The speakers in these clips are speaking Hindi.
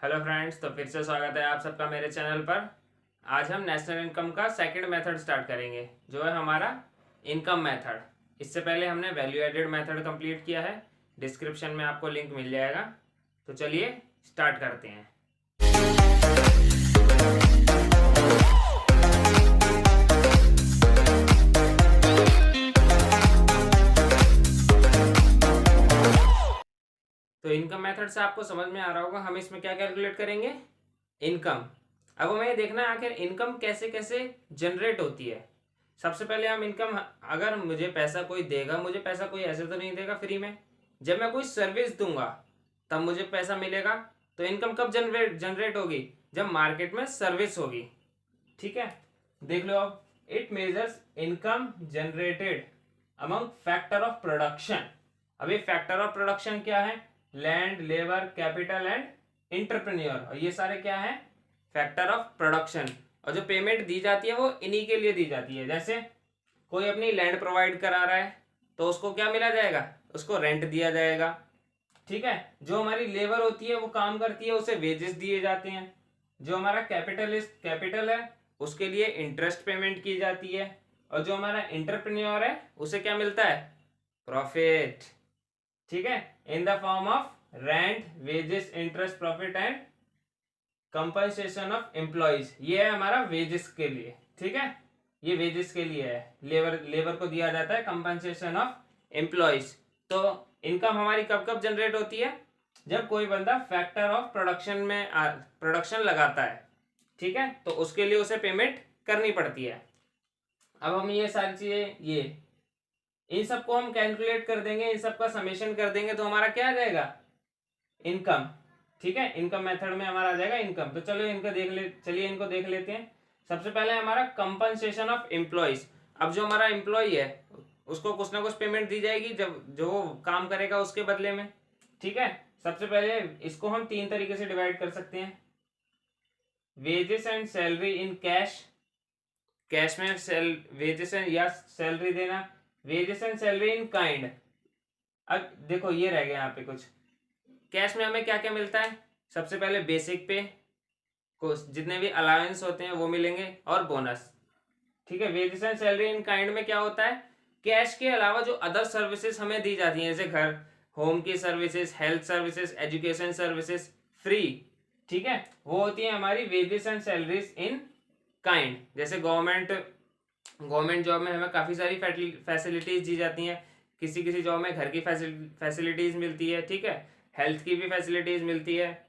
हेलो फ्रेंड्स, तो फिर से स्वागत है आप सबका मेरे चैनल पर। आज हम नेशनल इनकम का सेकंड मेथड स्टार्ट करेंगे, जो है हमारा इनकम मेथड। इससे पहले हमने वैल्यू एडेड मेथड कंप्लीट किया है। डिस्क्रिप्शन में आपको लिंक मिल जाएगा। तो चलिए स्टार्ट करते हैं। तो इनकम मेथड से आपको समझ में आ रहा होगा हम इसमें क्या कैलकुलेट करेंगे, इनकम। अब हमें ये देखना है आखिर इनकम कैसे कैसे जनरेट होती है। सबसे पहले हम इनकम, अगर मुझे पैसा कोई देगा, मुझे पैसा कोई ऐसे तो नहीं देगा फ्री में। जब मैं कोई सर्विस दूंगा तब मुझे पैसा मिलेगा। तो इनकम कब जनरेट जनरेट होगी, जब मार्केट में सर्विस होगी। ठीक है, देख लो अब। It measures income generated among factor of production. अभी फैक्टर ऑफ प्रोडक्शन क्या है, land, labour, capital and entrepreneur. और ये सारे क्या है, फैक्टर ऑफ प्रोडक्शन। और जो पेमेंट दी जाती है वो इन्हीं के लिए दी जाती है। जैसे कोई अपनी लैंड प्रोवाइड करा रहा है तो उसको क्या मिला जाएगा, उसको रेंट दिया जाएगा। ठीक है, जो हमारी लेबर होती है वो काम करती है, उसे वेजेस दिए जाते हैं। जो हमारा कैपिटल है उसके लिए इंटरेस्ट पेमेंट की जाती है। और जो हमारा इंटरप्रेन्योर है उसे क्या मिलता है, प्रॉफिट। ठीक है, in the form of rent, wages, interest, profit and compensation of employees. ये है हमारा वेजेस के लिए। ठीक है, ये वेजेस के लिए है। लेबर को दिया जाता है कंपनसेशन ऑफ एम्प्लॉइज। तो इनकम हमारी कब कब जनरेट होती है, जब कोई बंदा फैक्टर ऑफ प्रोडक्शन में प्रोडक्शन लगाता है। ठीक है, तो उसके लिए उसे पेमेंट करनी पड़ती है। अब हम ये सारी चीजें, ये इन सबको हम कैलकुलेट कर देंगे, इन सब का समेशन कर देंगे तो हमारा क्या आ जाएगा, इनकम। ठीक है, इनकम मेथड में हमारा आ जाएगा इनकम। तो चलो चलिए इनको देख लेते हैं। सबसे पहले हमारा कंपनसेशन ऑफ एम्प्लॉइज। अब जो हमारा एम्प्लॉय है उसको कुछ ना कुछ पेमेंट दी जाएगी जब जो वो काम करेगा उसके बदले में। ठीक है, सबसे पहले इसको हम तीन तरीके से डिवाइड कर सकते हैं। Wages and salary in cash, cash में वेजेस या सैलरी देना। Wages and salary in kind. अब देखो ये रह गया यहाँ पे कुछ। कैश में हमें क्या क्या मिलता है, सबसे पहले बेसिक पे को जितने भी अलाउंस होते हैं वो मिलेंगे, और बोनस। ठीक है, wages and salary in kind में क्या होता है, कैश के अलावा जो अदर सर्विसेज हमें दी जाती हैं, जैसे घर, होम की services, health services, education services free. ठीक है, वो होती है हमारी wages and salaries in kind. जैसे गवर्नमेंट जॉब में हमें काफ़ी सारी फैसिलिटीज दी जाती हैं। किसी किसी जॉब में घर की फैसिलिटीज मिलती है। ठीक है, हेल्थ की भी फैसिलिटीज मिलती है।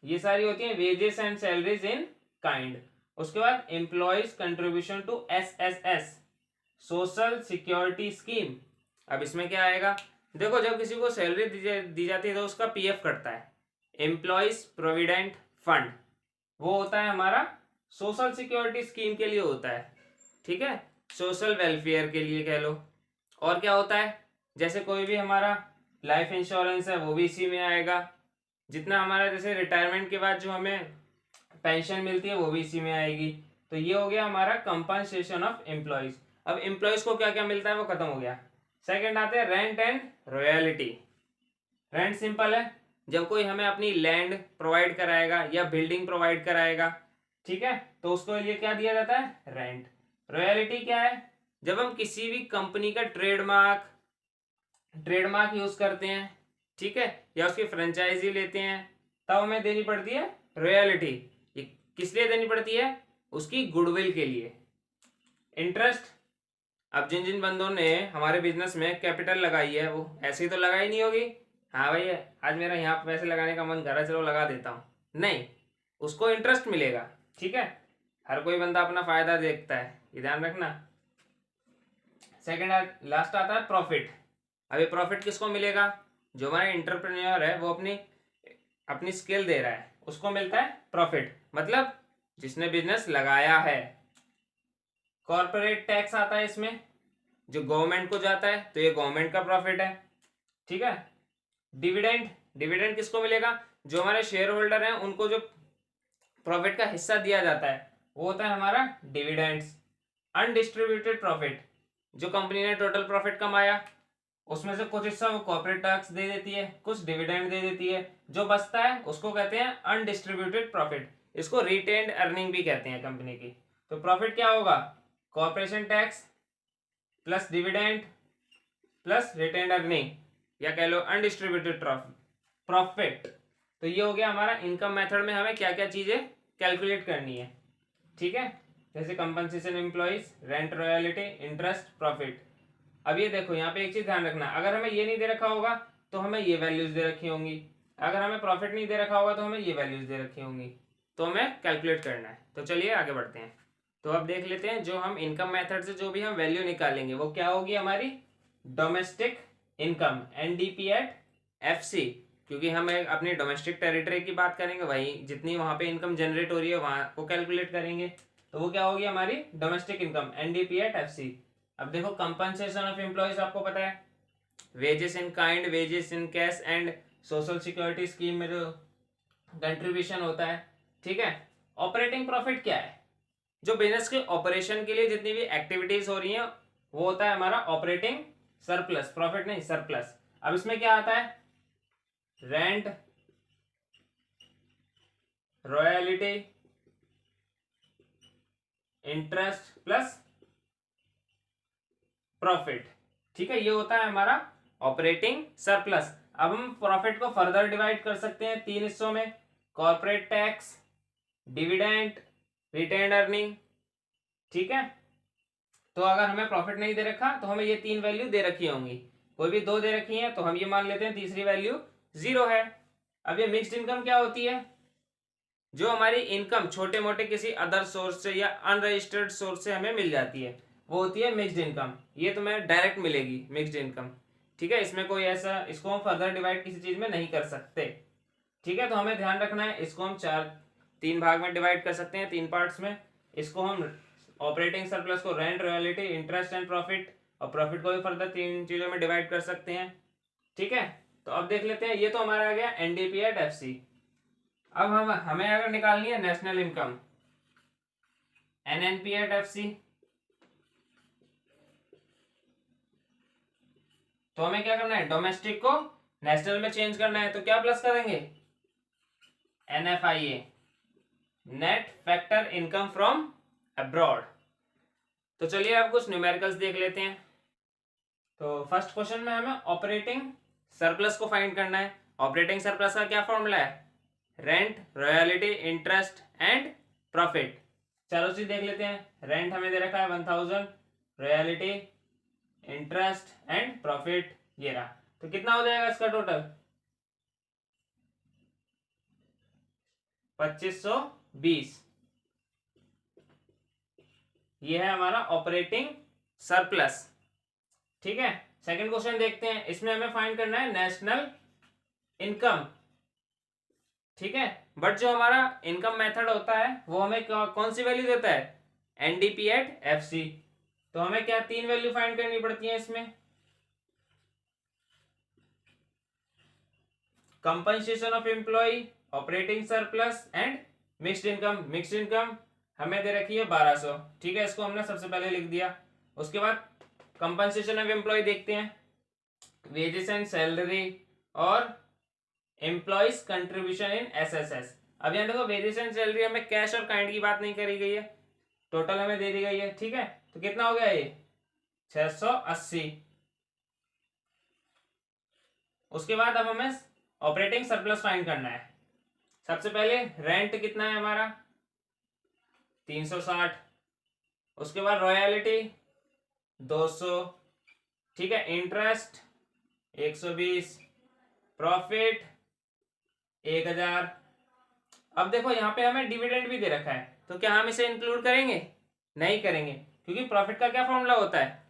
ये सारी होती हैं wages and salaries in kind. उसके बाद employees contribution to SSS, social security scheme. अब इसमें क्या आएगा, देखो जब किसी को सैलरी दी जाती है तो उसका पीएफ कटता है, एम्प्लॉयज प्रोविडेंट फंड। वो होता है हमारा सोशल सिक्योरिटी स्कीम के लिए होता है। ठीक है, सोशल वेलफेयर के लिए कह लो। और क्या होता है, जैसे कोई भी हमारा लाइफ इंश्योरेंस है वो भी इसी में आएगा। जितना हमारा जैसे रिटायरमेंट के बाद जो हमें पेंशन मिलती है वो भी इसी में आएगी। तो ये हो गया हमारा कंपनसेशन ऑफ एम्प्लॉयज। अब एम्प्लॉयज को क्या क्या मिलता है वो खत्म हो गया। सेकंड आते हैं rent and royalty. Rent simple है, जब कोई हमें अपनी लैंड प्रोवाइड कराएगा या बिल्डिंग प्रोवाइड कराएगा, ठीक है, तो उसको लिए क्या दिया जाता है, रेंट। रॉयल्टी क्या है, जब हम किसी भी कंपनी का ट्रेडमार्क यूज करते हैं, ठीक है, या उसकी फ्रेंचाइजी लेते हैं, तब हमें देनी पड़ती है रॉयल्टी। ये किस लिए देनी पड़ती है, उसकी गुडविल के लिए। इंटरेस्ट, अब जिन जिन बंदों ने हमारे बिजनेस में कैपिटल लगाई है वो ऐसे ही तो लगाई नहीं होगी, हाँ भाई आज मेरा यहाँ पैसे लगाने का मन कर रहा है चलो लगा देता हूँ, नहीं, उसको इंटरेस्ट मिलेगा। ठीक है, हर कोई बंदा अपना फायदा देखता है, ये ध्यान रखना। सेकंड लास्ट आता है प्रॉफिट। अभी प्रॉफिट किसको मिलेगा, जो हमारा इंटरप्रेन्योर है वो अपनी अपनी स्किल दे रहा है उसको मिलता है प्रॉफिट, मतलब जिसने बिजनेस लगाया है। कॉर्पोरेट टैक्स आता है इसमें, जो गवर्नमेंट को जाता है, तो ये गवर्नमेंट का प्रॉफिट है। ठीक है, डिविडेंड, डिविडेंड किसको मिलेगा, जो हमारे शेयर होल्डर हैं उनको जो प्रॉफिट का हिस्सा दिया जाता है वो होता है हमारा डिविडेंड्स। अनडिस्ट्रीब्यूटेड प्रॉफिट, जो कंपनी ने टोटल प्रॉफिट कमाया उसमें से कुछ हिस्सा वो कॉर्पोरेट टैक्स दे देती है, कुछ डिविडेंड दे देती है, जो बचता है उसको कहते हैं अनडिस्ट्रीब्यूटेड प्रॉफिट। इसको रिटेन्ड अर्निंग भी कहते हैं कंपनी की। तो प्रॉफिट क्या होगा, corporation tax plus dividend plus retained earning, या कह लो अनडिस्ट्रीब्यूटेड प्रॉफिट। तो ये हो गया हमारा इनकम मेथड में हमें क्या क्या चीजें कैलकुलेट करनी है। ठीक है, जैसे compensation employees, rent, royalty, interest, profit. अब ये देखो यहाँ पे एक चीज ध्यान रखना, अगर हमें ये नहीं दे रखा होगा तो हमें ये वैल्यूज दे रखी होंगी, अगर हमें प्रॉफिट नहीं दे रखा होगा तो हमें ये वैल्यूज दे रखी होंगी, तो हमें कैलकुलेट करना है। तो चलिए आगे बढ़ते हैं। तो अब देख लेते हैं जो हम इनकम मेथड से जो भी हम वैल्यू निकालेंगे वो क्या होगी हमारी domestic income, NDP at FC, क्योंकि हम अपनी डोमेस्टिक टेरिटरी की बात करेंगे, वही जितनी वहां पे इनकम जनरेट हो रही है वहां को कैलकुलेट करेंगे। तो वो क्या होगी हमारी domestic income, NDP at FC. अब देखो कंपनसेशन ऑफ एम्प्लॉयज आपको पता है, wages in kind, wages in cash and social security scheme में जो कंट्रीब्यूशन होता है। ठीक है, ऑपरेटिंग प्रॉफिट क्या है, जो बिजनेस के ऑपरेशन के लिए जितनी भी एक्टिविटीज हो रही हैं वो होता है हमारा ऑपरेटिंग सरप्लस, प्रॉफिट नहीं सरप्लस। अब इसमें क्या आता है, rent, royalty, interest plus profit. ठीक है, ये होता है हमारा ऑपरेटिंग सरप्लस। अब हम प्रॉफिट को फर्दर डिवाइड कर सकते हैं तीन हिस्सों में, corporate tax, dividend, retained earning. ठीक है, तो अगर हमें प्रॉफिट नहीं दे रखा तो हमें ये तीन वैल्यू दे रखी होंगी, कोई भी दो दे रखी है तो हम ये मान लेते हैं तीसरी वैल्यू जीरो है। अब ये मिक्स्ड इनकम क्या होती है, जो हमारी इनकम छोटे मोटे किसी अदर सोर्स से या अनरजिस्टर्ड सोर्स से हमें मिल जाती है वो होती है मिक्स्ड इनकम। ये तुम्हें डायरेक्ट मिलेगी मिक्स्ड इनकम। ठीक है, इसमें कोई ऐसा, इसको हम फर्दर डिवाइड किसी चीज में नहीं कर सकते। ठीक है, तो हमें ध्यान रखना है, इसको हम तीन भाग में डिवाइड कर सकते हैं, तीन पार्ट्स में। इसको हम ऑपरेटिंग सरप्लस को rent, royalty, interest and profit, और प्रॉफिट को भी फर्दर तीन चीजों में डिवाइड कर सकते हैं। ठीक है, तो अब देख लेते हैं, ये तो हमारा आ गया एनडीपी एट एफसी। अब हमें अगर निकालनी है national income, NNP at FC, तो हमें क्या करना है, डोमेस्टिक को नेशनल में चेंज करना है, तो क्या प्लस करेंगे, NFIA, net factor income from abroad. तो चलिए अब कुछ न्यूमेरिकल्स देख लेते हैं। तो फर्स्ट क्वेश्चन में हमें ऑपरेटिंग सरप्लस को फाइंड करना है। ऑपरेटिंग सरप्लस का क्या फॉर्मूला है, rent, royalty, interest and profit. चलो चीज देख लेते हैं, रेंट हमें दे रखा है 1000, रॉयल्टी, इंटरेस्ट एंड प्रॉफिट ये रहा, तो कितना हो जाएगा इसका टोटल 2520। ये है हमारा ऑपरेटिंग सरप्लस। ठीक है, सेकंड क्वेश्चन देखते हैं, इसमें हमें फाइंड करना है नेशनल इनकम। ठीक है, बट जो हमारा इनकम मेथड होता है वो हमें कौन सी वैल्यू देता है, एनडीपी एट एफसी। तो हमें क्या तीन वैल्यू फाइंड करनी पड़ती है इसमें, compensation of employee, operating surplus and mixed income. Mixed income हमें दे रखी है 1200। ठीक है, इसको हमने सबसे पहले लिख दिया। उसके बाद कंपनसेशन ऑफ एम्प्लॉय देखते हैं, वेजेस एंड सैलरी और एम्प्लॉयज कंट्रीब्यूशन इन एसएसएस। अब यहाँ देखो वेजेस एंड सैलरी हमें कैश और काइंड की बात नहीं करी गई है, टोटल हमें दे दी गई है। ठीक है, तो कितना हो गया ये 680। उसके बाद अब हमें ऑपरेटिंग सरप्लस फाइंड करना है। सबसे पहले रेंट कितना है हमारा 360, उसके बाद रॉयल्टी 200, ठीक है, इंटरेस्ट 120, प्रॉफिट 1000। अब देखो यहाँ पे हमें डिविडेंड भी दे रखा है, तो क्या हम इसे इंक्लूड करेंगे, नहीं करेंगे, क्योंकि प्रॉफिट का क्या फॉर्मूला होता है,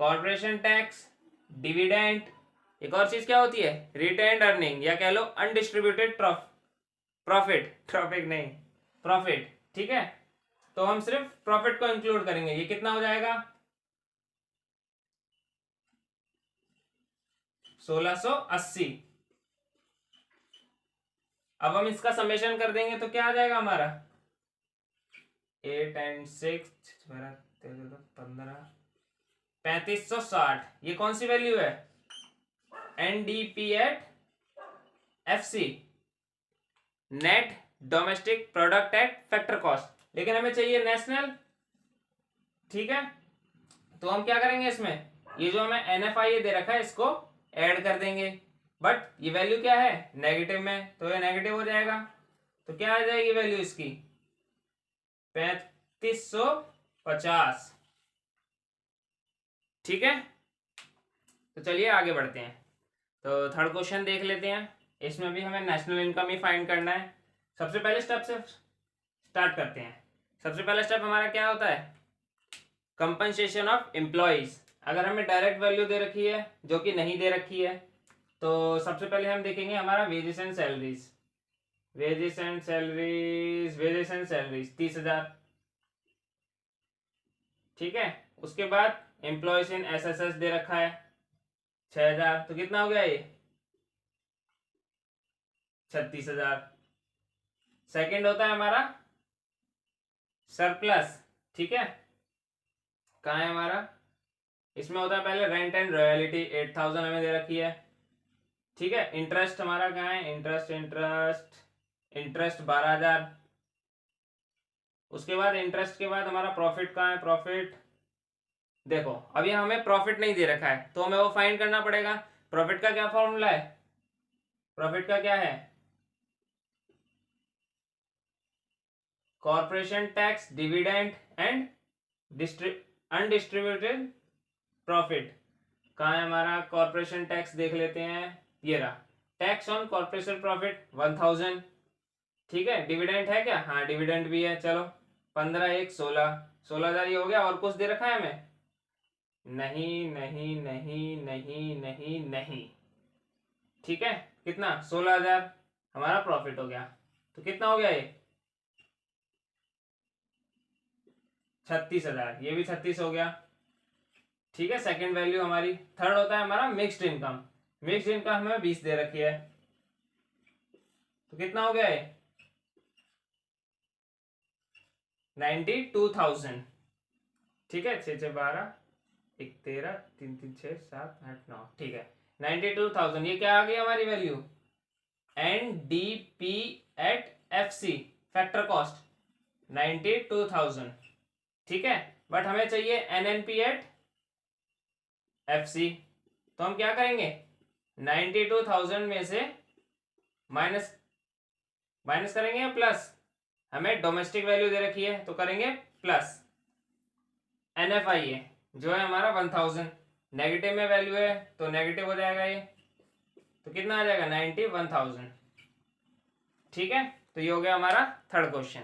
कॉर्पोरेशन टैक्स, डिविडेंड, एक और चीज क्या होती है, रिटेन्ड अर्निंग, या कह लो अनडिस्ट्रीब्यूटेड प्रॉफिट, ट्रॉफिक नहीं, प्रॉफिट। ठीक है, तो हम सिर्फ प्रॉफिट को इंक्लूड करेंगे। ये कितना हो जाएगा 1680। अब हम इसका समेशन कर देंगे तो क्या आ जाएगा हमारा 8 and 6 15, 3560। ये कौन सी वैल्यू है, NDP at FC, net domestic product at factor cost, लेकिन हमें चाहिए नेशनल। ठीक है, तो हम क्या करेंगे, इसमें ये जो हमें NFI दे रखा है इसको ऐड कर देंगे, बट ये वैल्यू क्या है, नेगेटिव में, तो ये नेगेटिव हो जाएगा। तो क्या आ जाएगी वैल्यू इसकी, 3550। ठीक है, तो चलिए आगे बढ़ते हैं। तो थर्ड क्वेश्चन देख लेते हैं, इसमें भी हमें नेशनल इनकम ही फाइंड करना है। सबसे पहले स्टेप से स्टार्ट करते हैं। सबसे पहला स्टेप हमारा क्या होता है, कंपनसेशन ऑफ एम्प्लॉइज। अगर हमें डायरेक्ट वैल्यू दे रखी है जो कि नहीं दे रखी है, तो सबसे पहले हम देखेंगे हमारा wages and salaries. Wages and salaries 30,000। ठीक है, उसके बाद एम्प्लॉयज इन SSS दे रखा है 6,000, तो कितना हो गया ये 36,000। सेकंड होता है हमारा सरप्लस। ठीक है, कहाँ है हमारा, इसमें होता है पहले रेंट एंड रॉयल्टी 8,000 हमें दे रखी है। ठीक है, इंटरेस्ट हमारा कहाँ है, इंटरेस्ट 12,000। उसके बाद इंटरेस्ट के बाद हमारा प्रॉफिट कहाँ है, प्रॉफिट देखो अभी हमें प्रॉफिट नहीं दे रखा है, तो हमें वो फाइंड करना पड़ेगा। प्रॉफिट का क्या फॉर्मूला है, प्रॉफिट का क्या है, corporation tax, dividend and undistributed profit. कहाँ है हमारा कॉर्पोरेशन टैक्स, देख लेते हैं, ये रहा, टैक्स ऑन कॉर्पोरेशन प्रॉफिट 1000। ठीक है, डिविडेंड है क्या, हाँ डिविडेंड भी है, चलो 15 1 16,000 ये हो गया। और कुछ दे रखा है हमें, नहीं नहीं नहीं नहीं नहीं नहीं। ठीक है, कितना 16,000 हमारा प्रॉफिट हो गया, तो कितना हो गया ये 36,000, ये भी 36 हो गया। ठीक है, सेकंड वैल्यू हमारी। थर्ड होता है हमारा मिक्स्ड इनकम। मिक्स्ड इनकम हमें 20 दे रखी है, तो कितना हो गया ये 92,000। ठीक है, 6 6 12 1 13 3 3 6 7 8 9। ठीक है, 92,000 ये क्या आ गई हमारी value, NDP at FC factor cost 92,000। ठीक है, बट हमें चाहिए NNP एट FC, तो हम क्या करेंगे 92,000 में से माइनस करेंगे या प्लस, हमें डोमेस्टिक वैल्यू दे रखी है तो करेंगे प्लस। NFI है जो है हमारा 1000, नेगेटिव में वैल्यू है तो नेगेटिव हो जाएगा ये, तो कितना आ जाएगा 91,000। ठीक है, तो ये हो गया हमारा थर्ड क्वेश्चन।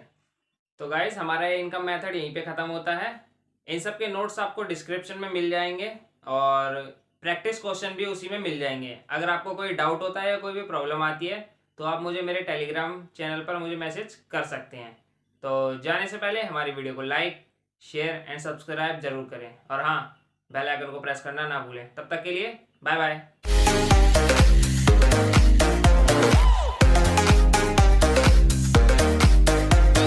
तो गाइस हमारा ये इनकम मेथड यहीं पे ख़त्म होता है। इन सब के नोट्स आपको डिस्क्रिप्शन में मिल जाएंगे और प्रैक्टिस क्वेश्चन भी उसी में मिल जाएंगे। अगर आपको कोई डाउट होता है या कोई भी प्रॉब्लम आती है तो आप मुझे मेरे टेलीग्राम चैनल पर मुझे मैसेज कर सकते हैं। तो जाने से पहले हमारी वीडियो को लाइक, शेयर एंड सब्सक्राइब जरूर करें, और हाँ बेल आइकन को प्रेस करना ना भूलें। तब तक के लिए बाय बाय।